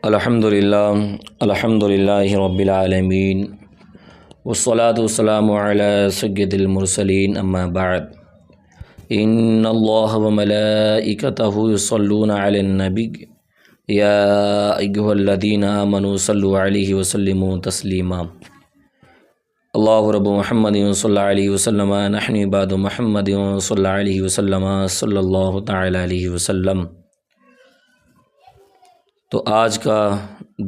الحمدللہ رب العالمین والصلاة والسلام علی سید المرسلین اما بعد ان اللہ وملائکتہ یصلون علی النبی یا ایھا الذین آمنوا صلوا علیہ وسلموا تسلیما اللہ رب محمد صلی اللہ علیہ وسلم نحن عباد محمد صلی اللہ علیہ وسلم صلی اللہ تعالی علیہ وسلم۔ تو آج کا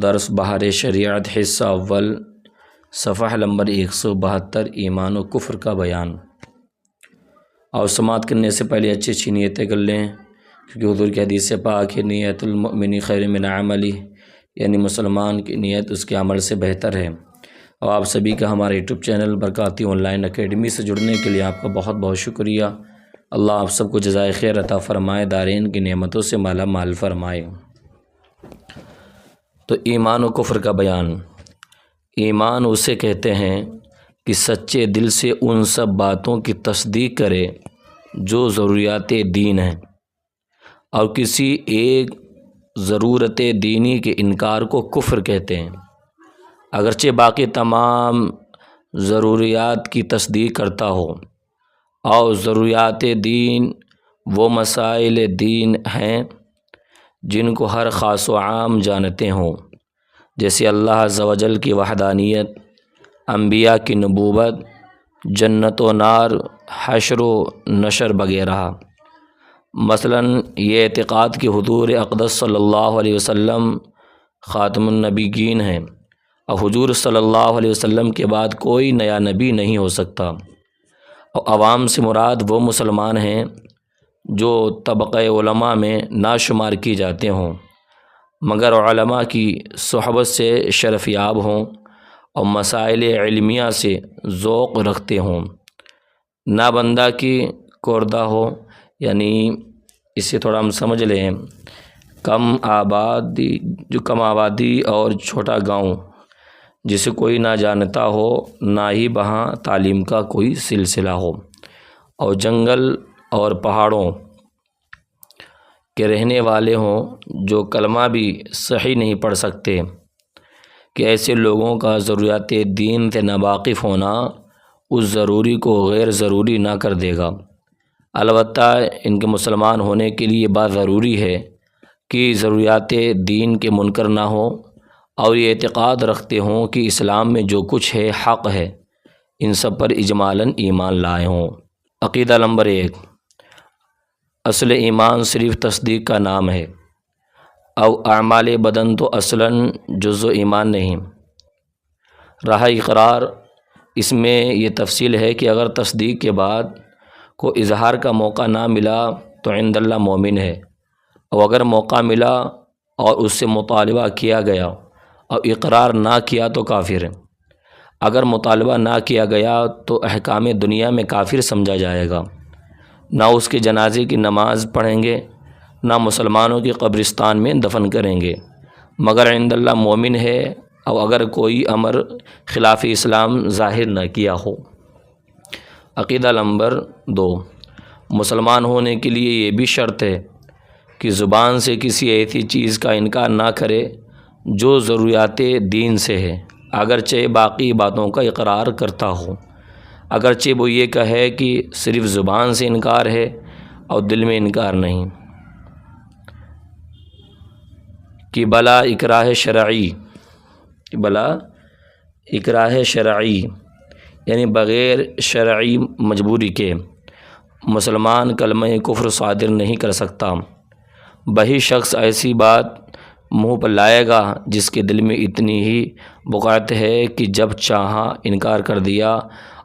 درس بہار شریعت حصہ اول صفحہ نمبر 172 ایمان و کفر کا بیان۔ اور سماعت کرنے سے پہلے اچھی نیتیں کر لیں، کیونکہ حضور کی حدیث پاک ہے نیت المؤمن خیر من عملی، یعنی مسلمان کی نیت اس کے عمل سے بہتر ہے۔ اور آپ سبھی کا ہمارے YouTube channel Barkati online academy سے جڑنے کے لیے آپ کا بہت بہت شکریہ۔ اللہ آپ سب کو جزائے خیر عطا فرمائے، دارین کی نعمتوں سے مالا مال فرمائے۔ تو ایمان و کفر کا بیان۔ ایمان اسے کہتے ہیں کہ سچے دل سے ان سب باتوں کی تصدیق کرے جو ضروریات دین ہیں، اور کسی ایک ضرورت دینی کے انکار کو کفر کہتے ہیں، اگرچہ باقی تمام ضروریات کی تصدیق کرتا ہو۔ اور ضروریات دین وہ مسائل دین ہیں جن کو ہر خاص و عام جانتے ہوں، جیسے اللہ عز و جل کی وحدانیت، انبیاء کی نبوت، جنت و نار، حشر و نشر وغیرہ۔ مثلا یہ اعتقاد کہ حضور اقدس صلی اللہ علیہ وسلم خاتم النبیین ہیں، اور حضور صلی اللہ علیہ وسلم کے بعد کوئی نیا نبی نہیں ہو سکتا۔ اور عوام سے مراد وہ مسلمان ہیں جو طبقہ علماء میں ناشمار کی جاتے ہوں، مگر علماء کی صحبت سے شرف یاب ہوں اور مسائل علمیہ سے ذوق رکھتے ہوں، نہ بندہ کی کوردہ ہو، یعنی اسے تھوڑا ہم سمجھ لیں، کم آبادی اور چھوٹا گاؤں جسے کوئی نہ جانتا ہو، نہ ہی وہاں تعلیم کا کوئی سلسلہ ہو، اور جنگل اور پہاڑوں کے رہنے والے ہوں جو کلمہ بھی صحیح نہیں پڑھ سکتے، کہ ایسے لوگوں کا ضروریات دین سے ناواقف ہونا اس ضروری کو غیر ضروری نہ کر دے گا۔ البتہ ان کے مسلمان ہونے کے لیے بات ضروری ہے کہ ضروریات دین کے منکر نہ ہوں، اور یہ اعتقاد رکھتے ہوں کہ اسلام میں جو کچھ ہے حق ہے، ان سب پر اجمالاً ایمان لائے ہوں۔ عقیدہ نمبر 1، اصل ایمان صرف تصدیق کا نام ہے، اور اعمال بدن تو اصلاً جزء ایمان نہیں۔ رہا اقرار، اس میں یہ تفصیل ہے کہ اگر تصدیق کے بعد کو اظہار کا موقع نہ ملا تو عند اللہ مومن ہے، اور اگر موقع ملا اور اس سے مطالبہ کیا گیا اور اقرار نہ کیا تو کافر ہے۔ اگر مطالبہ نہ کیا گیا تو احکام دنیا میں کافر سمجھا جائے گا، نہ اس کے جنازے کی نماز پڑھیں گے، نہ مسلمانوں کی قبرستان میں دفن کریں گے، مگر عند اللہ مومن ہے، اور اگر کوئی امر خلاف اسلام ظاہر نہ کیا ہو۔ عقیدہ نمبر 2، مسلمان ہونے کے لیے یہ بھی شرط ہے کہ زبان سے کسی ایسی چیز کا انکار نہ کرے جو ضروریات دین سے ہے، اگرچہ باقی باتوں کا اقرار کرتا ہو۔ اگرچہ وہ یہ کہے کہ صرف زبان سے انکار ہے اور دل میں انکار نہیں، کہ بلا اکراہ شرعی، یعنی بغیر شرعی مجبوری کے مسلمان کلمہ کفر صادر نہیں کر سکتا۔ وہی شخص ایسی بات منہ پر لائے گا جس کے دل میں اتنی ہی بقعت ہے کہ جب چاہا انکار کر دیا،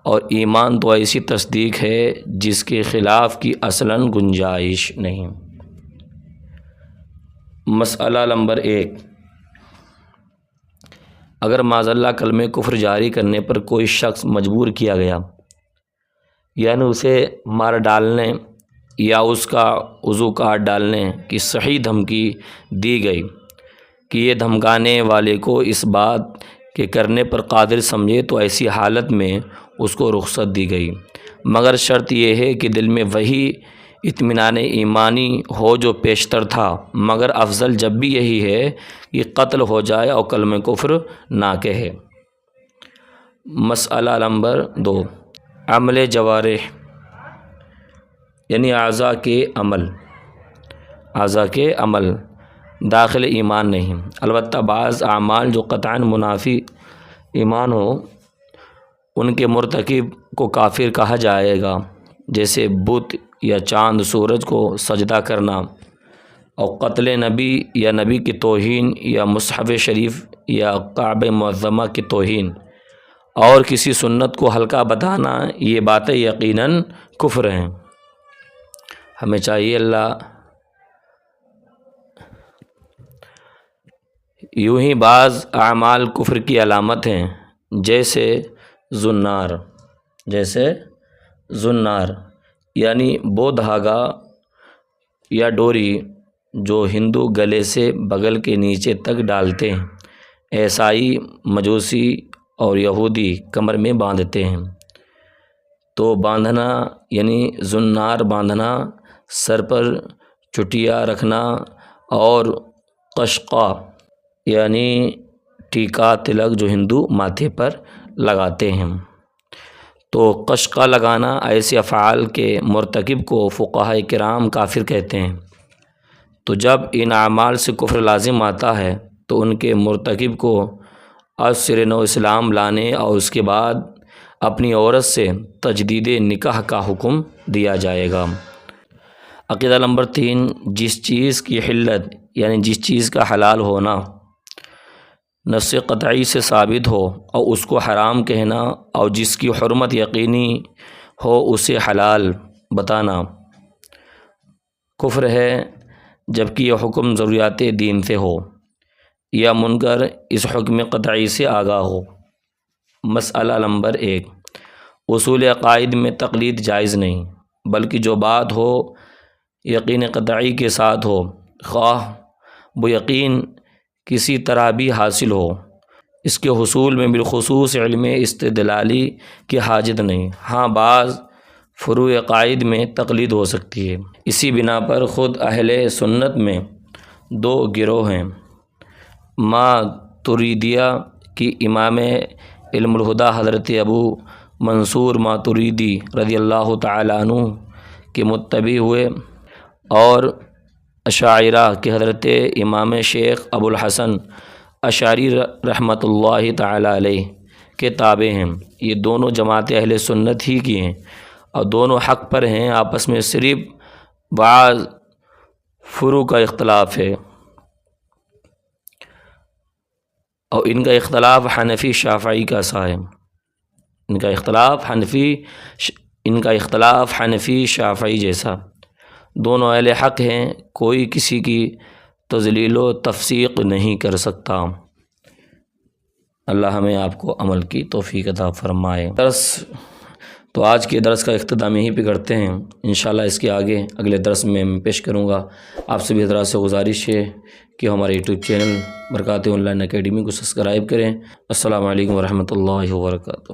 اور ایمان تو ایسی تصدیق ہے جس کے خلاف کی اصلاً گنجائش نہیں۔ مسئلہ نمبر 1، اگر معاذ اللہ کلمہ کفر جاری کرنے پر کوئی شخص مجبور کیا گیا، یعنی اسے مار ڈالنے یا اس کا عضو کاٹ ڈالنے کی صحیح دھمکی دی گئی، کہ یہ دھمکانے والے کو اس بات کے کرنے پر قادر سمجھے، تو ایسی حالت میں اس کو رخصت دی گئی، مگر شرط یہ ہے کہ دل میں وہی اطمینان ایمانی ہو جو پیشتر تھا، مگر افضل جب بھی یہی ہے کہ قتل ہو جائے اور کلمہ کفر نہ کہے۔ مسئلہ نمبر 2، عمل جوارح یعنی اعضاء کے عمل، اعضاء کے عمل داخل ایمان نہیں، البتہ بعض اعمال جو قطعاً منافی ایمان ہو ان کے مرتکب کو کافر کہا جائے گا، جیسے بت یا چاند سورج کو سجدہ کرنا، اور قتل نبی یا نبی کی توہین، یا مصحف شریف یا کعبہ معظمہ کی توہین، اور کسی سنت کو ہلکا بتانا، یہ باتیں یقیناً کفر ہیں۔ ہمیں چاہیے یوں ہی بعض اعمال کفر کی علامت ہیں، جیسے زنار یعنی وہ دھاگا یا ڈوری جو ہندو گلے سے بغل کے نیچے تک ڈالتے ہیں، عیسائی، مجوسی اور یہودی کمر میں باندھتے ہیں۔ تو باندھنا یعنی زنار باندھنا، سر پر چٹیا رکھنا، اور قشقہ یعنی ٹیکا تلک جو ہندو ماتھے پر لگاتے ہیں۔ تو قشقہ لگانا ایسے افعال کے مرتکب کو فقہاء کرام کافر کہتے ہیں۔ تو جب ان اعمال سے کفر لازم آتا ہے تو ان کے مرتکب کو از سر نو اسلام لانے اور اس کے بعد اپنی عورت سے تجدید نکاح کا حکم دیا جائے گا۔ عقیدہ نمبر 3، جس چیز کی حلت یعنی جس چیز کا حلال ہونا نص قطعی سے ثابت ہو اور اس کو حرام کہنا، اور جس کی حرمت یقینی ہو اسے حلال بتانا کفر ہے، جبکہ یہ حکم ضروریات دین سے ہو یا منکر اس حکم قطعی سے آگاہ ہو۔ مسئلہ نمبر 1، اصول عقائد میں تقلید جائز نہیں، بلکہ جو بات ہو یقین قطعی کے ساتھ ہو، خواہ وہ یقین کسی طرح بھی حاصل ہو، اس کے حصول میں بالخصوص علم استدلالی کی حاجت نہیں۔ ہاں بعض فروع عقائد میں تقلید ہو سکتی ہے۔ اسی بنا پر خود اہل سنت میں 2 گروہ ہیں۔ ماتریدیہ کی امام علم الہدیٰ حضرت ابو منصور ماتریدی رضی اللہ تعالیٰ عنہ کے متبع ہوئے، اور اشاعرہ کے حضرت امام شیخ ابو الحسن اشعری رحمۃ اللہ تعالیٰ علیہ کے تابع ہیں۔ یہ دونوں جماعتیں اہل سنت ہی کی ہیں اور دونوں حق پر ہیں، آپس میں صرف بعض فروع کا اختلاف ہے، اور ان کا اختلاف حنفی شافعی کا سا ہے۔ ان کا اختلاف حنفی شافعی جیسا، دونوں اہل حق ہیں، کوئی کسی کی تضلیل و تفسیق نہیں کر سکتا۔ اللہ ہمیں آپ کو عمل کی توفیق عطا فرمائے۔ تو آج کے درس کا اختتام یہیں پہ کرتے ہیں، انشاءاللہ اس کے آگے اگلے درس میں پیش کروں گا۔ آپ سبھی حضرات سے گزارش ہے کہ ہمارے یوٹیوب چینل برکات آن لائن اکیڈمی کو سبسکرائب کریں۔ السلام علیکم ورحمۃ اللہ وبرکاتہ۔